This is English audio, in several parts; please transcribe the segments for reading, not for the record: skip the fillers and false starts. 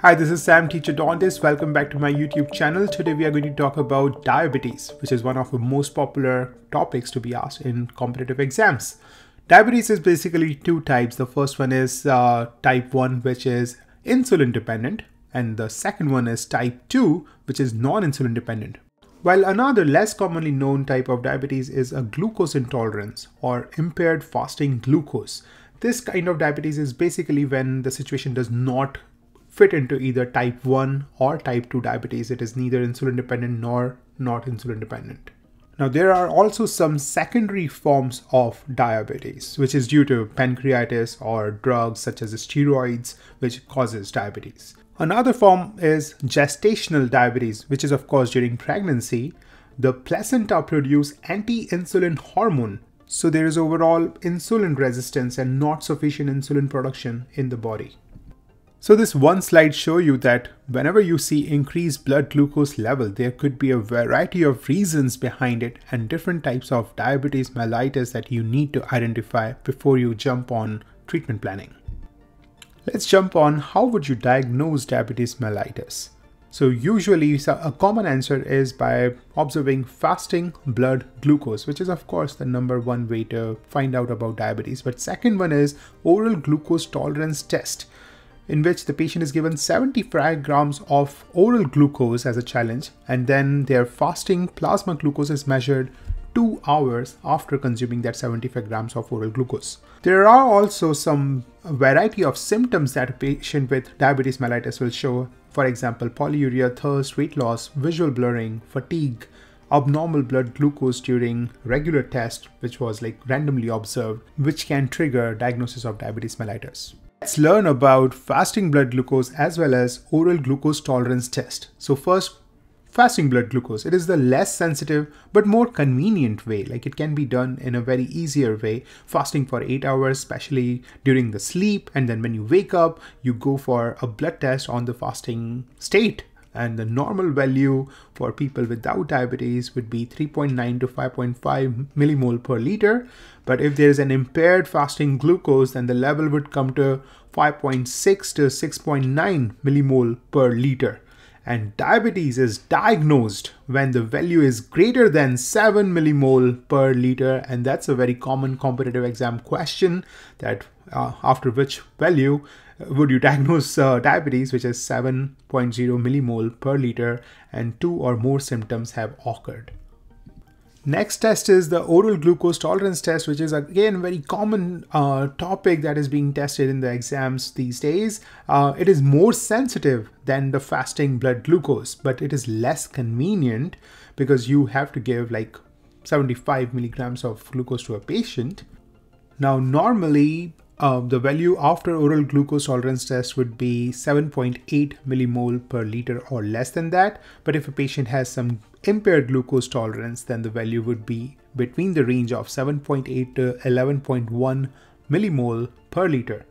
Hi, this is Sam, teacher Dontis. Welcome back to my YouTube channel. Today we are going to talk about diabetes, which is one of the most popular topics to be asked in competitive exams. Diabetes is basically two types. The first one is type 1, which is insulin dependent, and the second one is type 2, which is non-insulin dependent. While another less commonly known type of diabetes is a glucose intolerance or impaired fasting glucose. This kind of diabetes is basically when the situation does not fit into either type 1 or type 2 diabetes. It is neither insulin dependent nor not insulin dependent. Now, there are also some secondary forms of diabetes, which is due to pancreatitis or drugs such as steroids, which causes diabetes. Another form is gestational diabetes, which is of course during pregnancy. The placenta produces anti-insulin hormone. So there is overall insulin resistance and not sufficient insulin production in the body. So this one slide shows you that whenever you see increased blood glucose level, there could be a variety of reasons behind it and different types of diabetes mellitus that you need to identify before you jump on treatment planning. Let's jump on how would you diagnose diabetes mellitus. So usually a common answer is by observing fasting blood glucose, which is of course the number one way to find out about diabetes. But second one is oral glucose tolerance test, in which the patient is given 75 grams of oral glucose as a challenge, and then their fasting plasma glucose is measured 2 hours after consuming that 75 grams of oral glucose. There are also some variety of symptoms that a patient with diabetes mellitus will show. For example, polyuria, thirst, weight loss, visual blurring, fatigue, abnormal blood glucose during regular test, which was randomly observed, which can trigger diagnosis of diabetes mellitus. Let's learn about fasting blood glucose as well as oral glucose tolerance test. So first, fasting blood glucose. It is the less sensitive but more convenient way. It can be done in a very easier way. Fasting for 8 hours, especially during the sleep, and then when you wake up, you go for a blood test on the fasting state. And the normal value for people without diabetes would be 3.9 to 5.5 millimole per liter. But if there is an impaired fasting glucose, then the level would come to 5.6 to 6.9 millimole per liter. And diabetes is diagnosed when the value is greater than 7 millimole per liter. And that's a very common competitive exam question, that after which value would you diagnose diabetes, which is 7.0 millimole per liter, and 2 or more symptoms have occurred. Next test is the oral glucose tolerance test, which is again a very common topic that is being tested in the exams these days. It is more sensitive than the fasting blood glucose, but it is less convenient because you have to give 75 milligrams of glucose to a patient. Now, normally, the value after oral glucose tolerance test would be 7.8 millimole per liter or less than that. But if a patient has some impaired glucose tolerance, then the value would be between the range of 7.8 to 11.1 millimole per liter.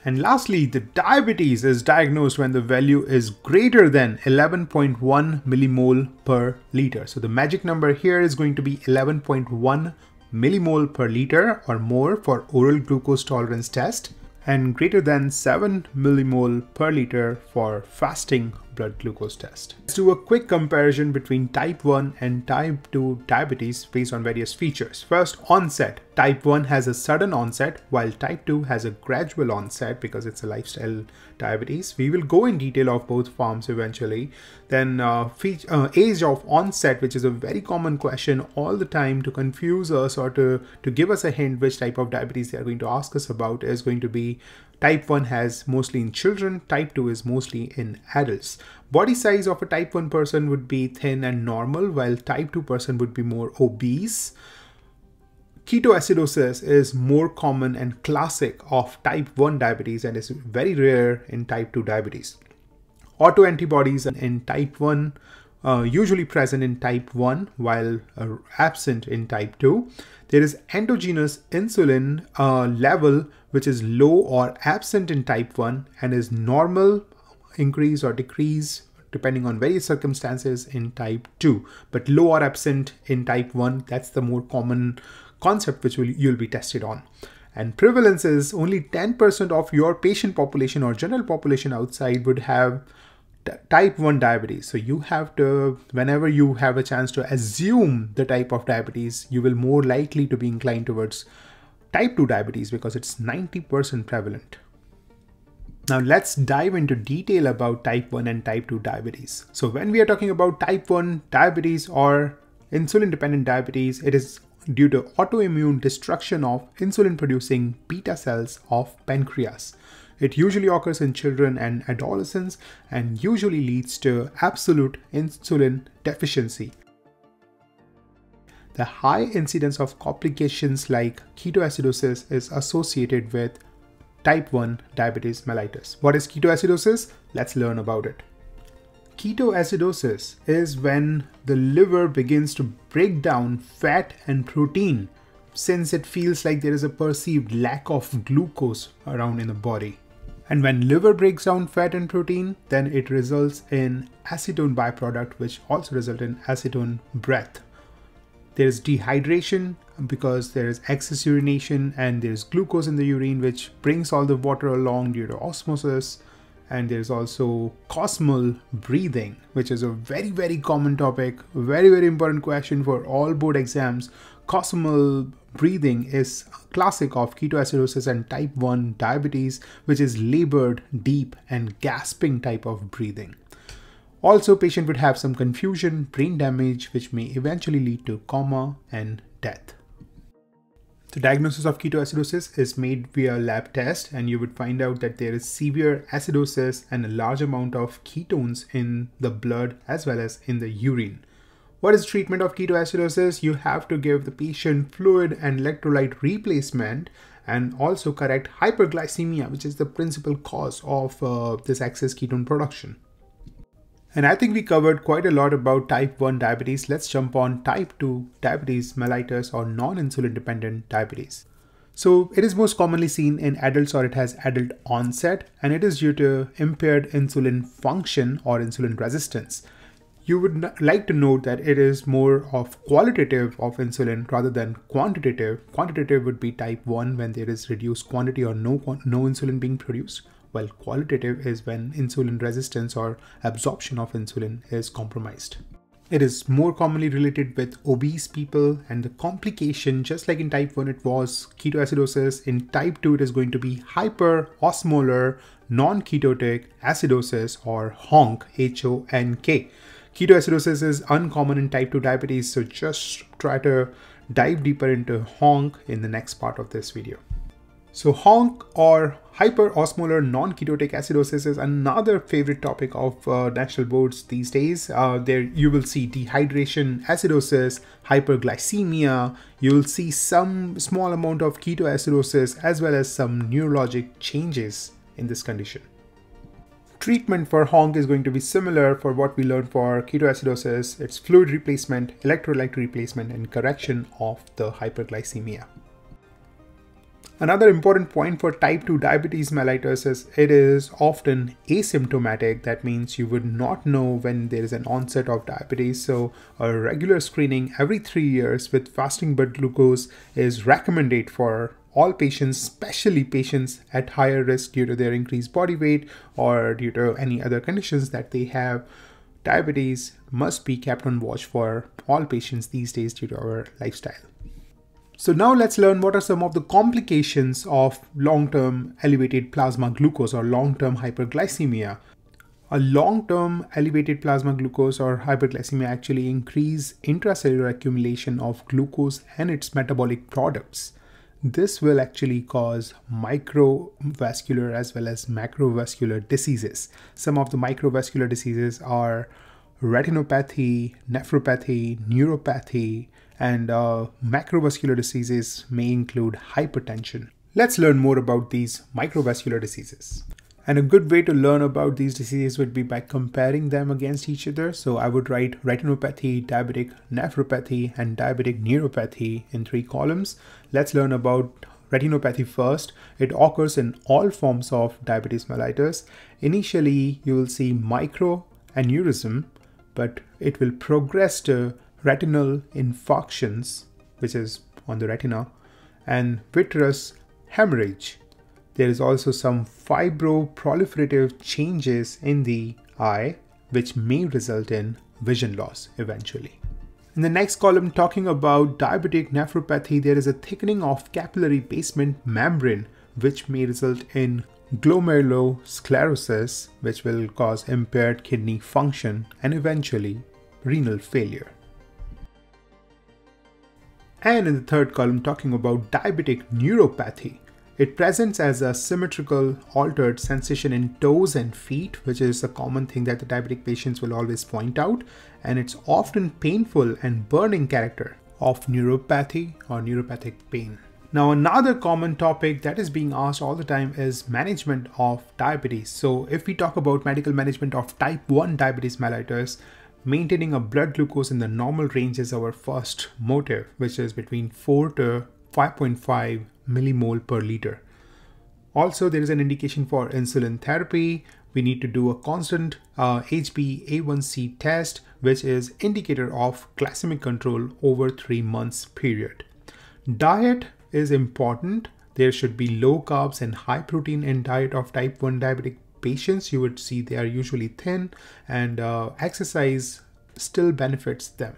And lastly, the diabetes is diagnosed when the value is greater than 11.1 millimole per liter. So the magic number here is going to be 11.1 millimole per liter or more for oral glucose tolerance test, and greater than 7 millimole per liter for fasting blood glucose test. Let's do a quick comparison between type 1 and type 2 diabetes based on various features. First, onset. Type 1 has a sudden onset, while type 2 has a gradual onset because it's a lifestyle diabetes. We will go in detail of both forms eventually. Then age of onset, which is a very common question all the time to confuse us or to give us a hint which type of diabetes they are going to ask us about, is going to be type 1 has mostly in children, type 2 is mostly in adults. Body size of a type 1 person would be thin and normal, while type 2 person would be more obese. Ketoacidosis is more common and classic of type 1 diabetes and is very rare in type 2 diabetes. Autoantibodies in type 1 usually present in type 1 while absent in type 2. There is endogenous insulin level which is low or absent in type 1 and is normal, increase or decrease depending on various circumstances in type 2, but low or absent in type 1. That's the more common concept which you'll be tested on. And prevalence is only 10% of your patient population or general population outside would have type 1 diabetes. So you have to, whenever you have a chance to assume the type of diabetes, you will more likely to be inclined towards type 2 diabetes because it's 90% prevalent. Now let's dive into detail about type 1 and type 2 diabetes. So when we are talking about type 1 diabetes or insulin dependent diabetes, it is due to autoimmune destruction of insulin producing beta cells of pancreas. It usually occurs in children and adolescents and usually leads to absolute insulin deficiency. The high incidence of complications like ketoacidosis is associated with type 1 diabetes mellitus. What is ketoacidosis? Let's learn about it. Ketoacidosis is when the liver begins to break down fat and protein since it feels like there is a perceived lack of glucose around in the body. And when liver breaks down fat and protein, then it results in acetone byproduct, which also results in acetone breath. There is dehydration because there is excess urination and there is glucose in the urine, which brings all the water along due to osmosis. And there's also cosmal breathing, which is a very common topic, very important question for all board exams. Cosmal breathing is classic of ketoacidosis and type 1 diabetes, which is labored, deep and gasping type of breathing. Also, patient would have some confusion, brain damage, which may eventually lead to coma and death. The diagnosis of ketoacidosis is made via lab test, and you would find out that there is severe acidosis and a large amount of ketones in the blood as well as in the urine. What is treatment of ketoacidosis? You have to give the patient fluid and electrolyte replacement and also correct hyperglycemia, which is the principal cause of this excess ketone production. And I think we covered quite a lot about type 1 diabetes. Let's jump on type 2 diabetes mellitus or non-insulin dependent diabetes. So it is most commonly seen in adults or it has adult onset, and it is due to impaired insulin function or insulin resistance. You would like to note that it is more of qualitative of insulin rather than quantitative. Quantitative would be type 1 when there is reduced quantity or no insulin being produced, while qualitative is when insulin resistance or absorption of insulin is compromised. It is more commonly related with obese people, and the complication, just like in type 1 it was ketoacidosis, in type 2 it is going to be hyperosmolar non-ketotic acidosis or HONK, H-O-N-K. Ketoacidosis is uncommon in type 2 diabetes, so just try to dive deeper into HONK in the next part of this video. So HONK or hyperosmolar non-ketotic acidosis is another favorite topic of national boards these days. There you will see dehydration, acidosis, hyperglycemia. You will see some small amount of ketoacidosis as well as some neurologic changes in this condition. Treatment for HONK is going to be similar for what we learned for ketoacidosis. It's fluid replacement, electrolyte replacement, and correction of the hyperglycemia. Another important point for type 2 diabetes mellitus is it is often asymptomatic. That means you would not know when there is an onset of diabetes. So a regular screening every 3 years with fasting blood glucose is recommended for all patients, especially patients at higher risk due to their increased body weight or due to any other conditions that they have. Diabetes must be kept on watch for all patients these days due to our lifestyle. So now let's learn what are some of the complications of long-term elevated plasma glucose or long-term hyperglycemia. A long-term elevated plasma glucose or hyperglycemia actually increase intracellular accumulation of glucose and its metabolic products. This will actually cause microvascular as well as macrovascular diseases. Some of the microvascular diseases are retinopathy, nephropathy, neuropathy, and macrovascular diseases may include hypertension. Let's learn more about these microvascular diseases. And a good way to learn about these diseases would be by comparing them against each other. So I would write retinopathy, diabetic nephropathy, and diabetic neuropathy in 3 columns. Let's learn about retinopathy first. It occurs in all forms of diabetes mellitus. Initially, you will see microaneurysm, but it will progress to retinal infarctions, which is on the retina, and vitreous hemorrhage. There is also some fibroproliferative changes in the eye, which may result in vision loss eventually. In the next column, talking about diabetic nephropathy, there is a thickening of capillary basement membrane, which may result in glomerulosclerosis, which will cause impaired kidney function and eventually renal failure. And in the third column, talking about diabetic neuropathy, it presents as a symmetrical altered sensation in toes and feet, which is a common thing that the diabetic patients will always point out, and it's often painful and burning character of neuropathy or neuropathic pain. Now, another common topic that is being asked all the time is management of diabetes. So if we talk about medical management of type 1 diabetes mellitus, maintaining a blood glucose in the normal range is our first motive, which is between 4 to 5.5 millimole per liter. Also, there is an indication for insulin therapy. We need to do a constant HbA1c test, which is indicator of glycemic control over 3 months period. Diet is important. There should be low carbs and high protein in diet of type 1 diabetic patients. You would see they are usually thin, and exercise still benefits them.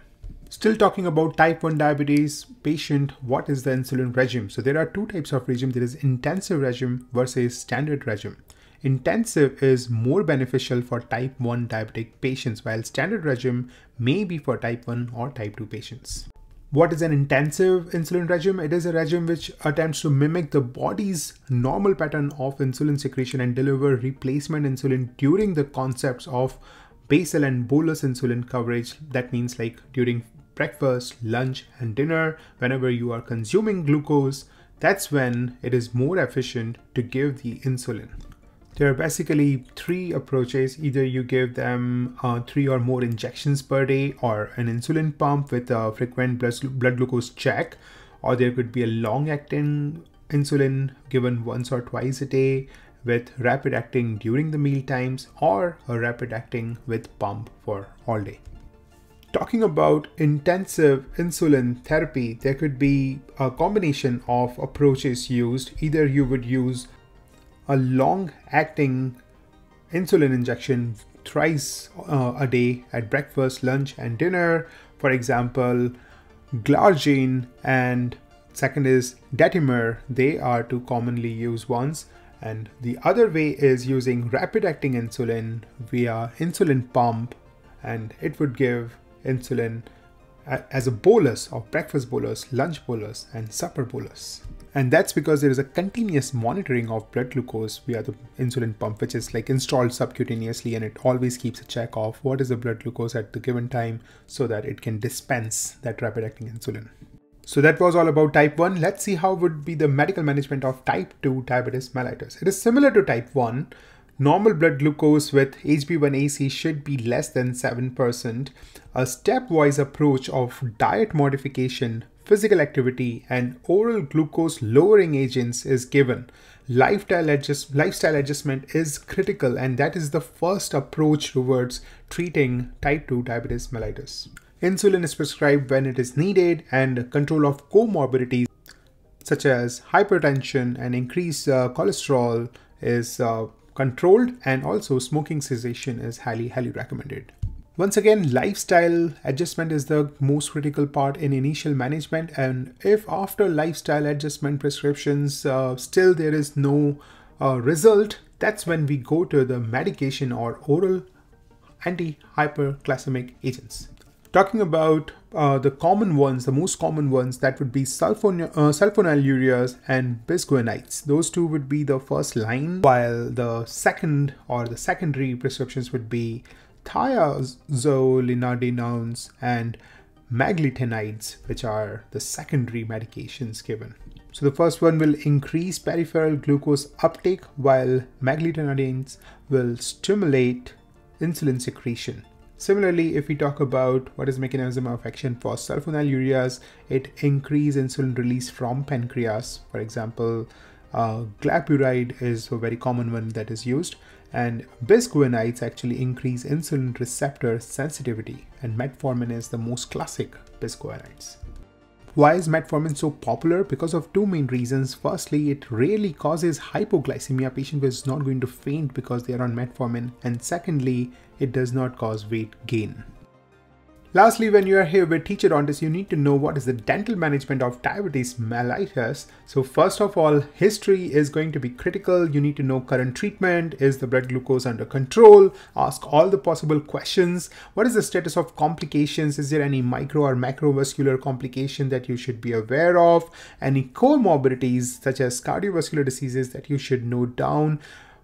Still talking about type 1 diabetes patient, what is the insulin regime? So there are two types of regime. There is intensive regime versus standard regime. Intensive is more beneficial for type 1 diabetic patients, while standard regime may be for type 1 or type 2 patients. What is an intensive insulin regime? It is a regime which attempts to mimic the body's normal pattern of insulin secretion and deliver replacement insulin during the concepts of basal and bolus insulin coverage. That means like during breakfast, lunch, and dinner, whenever you are consuming glucose, that's when it is more efficient to give the insulin. There are basically three approaches. Either you give them 3 or more injections per day, or an insulin pump with a frequent blood glucose check, or there could be a long-acting insulin given once or twice a day with rapid acting during the meal times, or a rapid acting with pump for all day. Talking about intensive insulin therapy, there could be a combination of approaches used. Either you would use a long-acting insulin injection thrice a day at breakfast, lunch, and dinner. For example, glargine and second is Detimer. They are two commonly used ones. And the other way is using rapid-acting insulin via insulin pump, and it would give insulin as a bolus of breakfast bolus, lunch bolus, and supper bolus. And that's because there is a continuous monitoring of blood glucose via the insulin pump, which is like installed subcutaneously, and it always keeps a check of what is the blood glucose at the given time so that it can dispense that rapid acting insulin. So that was all about type 1. Let's see how would be the medical management of type 2 diabetes mellitus. It is similar to type 1. Normal blood glucose with HbA1c should be less than 7%. A stepwise approach of diet modification, physical activity, and oral glucose lowering agents is given. Lifestyle adjustment is critical, and that is the first approach towards treating type 2 diabetes mellitus. Insulin is prescribed when it is needed, and control of comorbidities such as hypertension and increased cholesterol is controlled, and also smoking cessation is highly recommended. Once again, lifestyle adjustment is the most critical part in initial management, and if after lifestyle adjustment prescriptions still there is no result, that's when we go to the medication or oral anti-hyperglycemic agents. Talking about the common ones, the most common ones, that would be sulfonylureas and bisguanides. Those two would be the first line, while the second or the secondary prescriptions would be thiazolidinons and maglitinides, which are the secondary medications given. So the first one will increase peripheral glucose uptake, while maglitinides will stimulate insulin secretion. Similarly, if we talk about what is mechanism of action for sulfonylureas, it increases insulin release from pancreas. For example, glyburide is a very common one that is used, and bisguanides actually increase insulin receptor sensitivity, and metformin is the most classic bisguanides. Why is metformin so popular? Because of two main reasons. Firstly, it rarely causes hypoglycemia. Patient is not going to faint because they are on metformin. And secondly, it does not cause weight gain. Lastly, when you are here with Teacher Dentist, you need to know what is the dental management of diabetes mellitus. So first of all, history is going to be critical. You need to know current treatment. Is the blood glucose under control? Ask all the possible questions. What is the status of complications? Is there any micro or macrovascular complication that you should be aware of? Any comorbidities such as cardiovascular diseases that you should note down?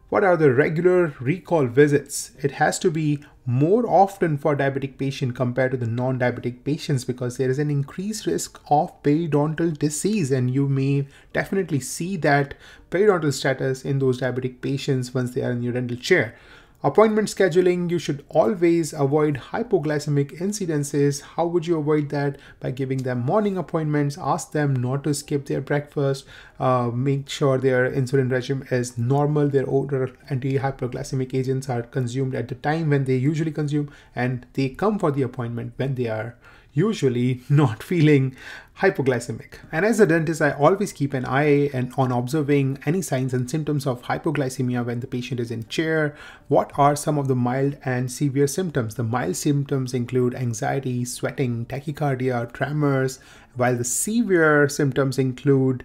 What are the regular recall visits? It has to be more often for diabetic patient compared to the non-diabetic patients because there is an increased risk of periodontal disease, and you may definitely see that periodontal status in those diabetic patients once they are in your dental chair. Appointment scheduling, you should always avoid hypoglycemic incidences. How would you avoid that? By giving them morning appointments, ask them not to skip their breakfast, make sure their insulin regime is normal, their oral anti-hyperglycemic agents are consumed at the time when they usually consume, and they come for the appointment when they are usually not feeling hypoglycemic. And as a dentist, I always keep an eye on observing any signs and symptoms of hypoglycemia when the patient is in chair. What are some of the mild and severe symptoms? The mild symptoms include anxiety, sweating, tachycardia, tremors, while the severe symptoms include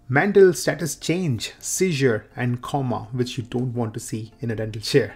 mental status change, seizure, and coma, which you don't want to see in a dental chair.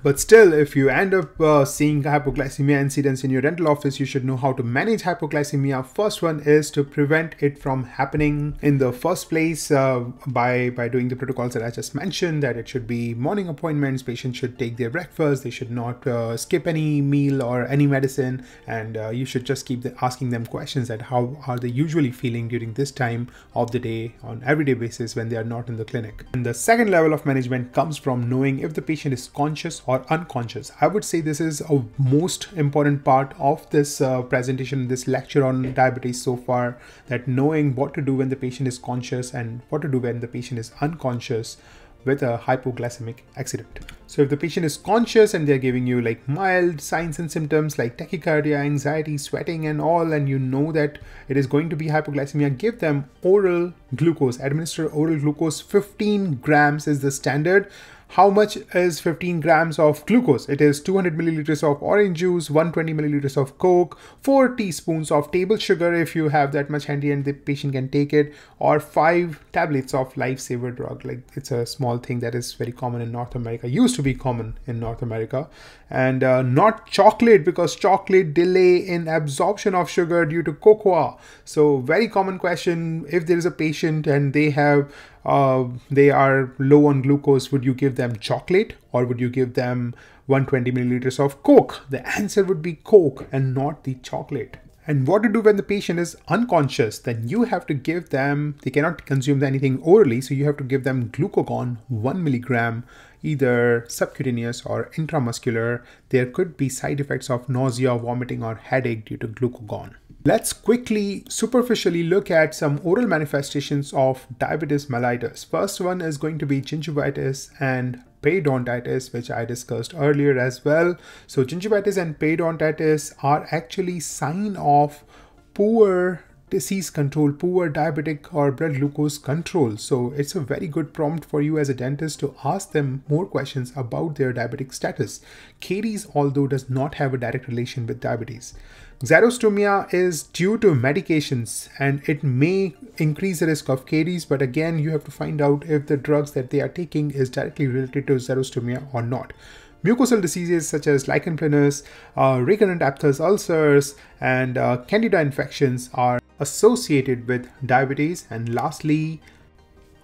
But still, if you end up seeing hypoglycemia incidents in your dental office, you should know how to manage hypoglycemia. First one is to prevent it from happening in the first place by doing the protocols that I just mentioned, that it should be morning appointments, patients should take their breakfast, they should not skip any meal or any medicine, and you should just keep asking them questions that how are they usually feeling during this time of the day on everyday basis when they are not in the clinic. And the second level of management comes from knowing if the patient is conscious or unconscious. I would say this is a most important part of this presentation, this lecture on diabetes so far, that knowing what to do when the patient is conscious and what to do when the patient is unconscious with a hypoglycemic accident. So if the patient is conscious and they're giving you like mild signs and symptoms like tachycardia, anxiety, sweating and all, and you know that it is going to be hypoglycemia, give them oral glucose. Administer oral glucose. 15 grams is the standard. How much is 15 grams of glucose? It is 200 milliliters of orange juice, 120 milliliters of Coke, 4 teaspoons of table sugar if you have that much handy and the patient can take it, or 5 tablets of lifesaver drug. Like, it's a small thing that is very common in North America, used to be common in North America. And not chocolate, because chocolate delay in absorption of sugar due to cocoa. So very common question, if there is a patient and they are low on glucose, would you give them chocolate or would you give them 120 milliliters of Coke? The answer would be Coke and not the chocolate. And what to do when the patient is unconscious? Then you have to give them, they cannot consume anything orally, so you have to give them glucagon 1 milligram, either subcutaneous or intramuscular. There could be side effects of nausea, vomiting, or headache due to glucagon. Let's quickly superficially look at some oral manifestations of diabetes mellitus. First one is going to be gingivitis and periodontitis, which I discussed earlier as well. So gingivitis and periodontitis are actually sign of poor disease control, poor diabetic or blood glucose control. So it's a very good prompt for you as a dentist to ask them more questions about their diabetic status. Caries, although, does not have a direct relation with diabetes. Xerostomia is due to medications and it may increase the risk of caries, but again, you have to find out if the drugs that they are taking is directly related to xerostomia or not. Mucosal diseases such as lichen planus, recurrent aphthous ulcers, and candida infections are associated with diabetes. And lastly,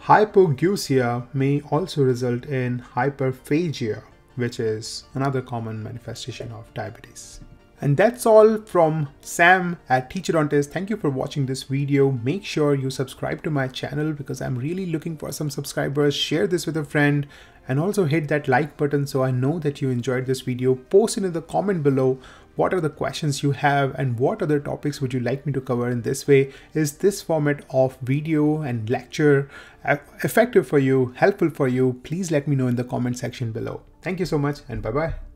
hypogeusia may also result in hyperphagia, which is another common manifestation of diabetes. And that's all from Sam at Teacher Dentist. Thank you for watching this video. Make sure you subscribe to my channel because I'm really looking for some subscribers. Share this with a friend and also hit that like button so I know that you enjoyed this video. Post in the comment below what are the questions you have and what other topics would you like me to cover in this way. Is this format of video and lecture effective for you, helpful for you? Please let me know in the comment section below. Thank you so much and bye-bye.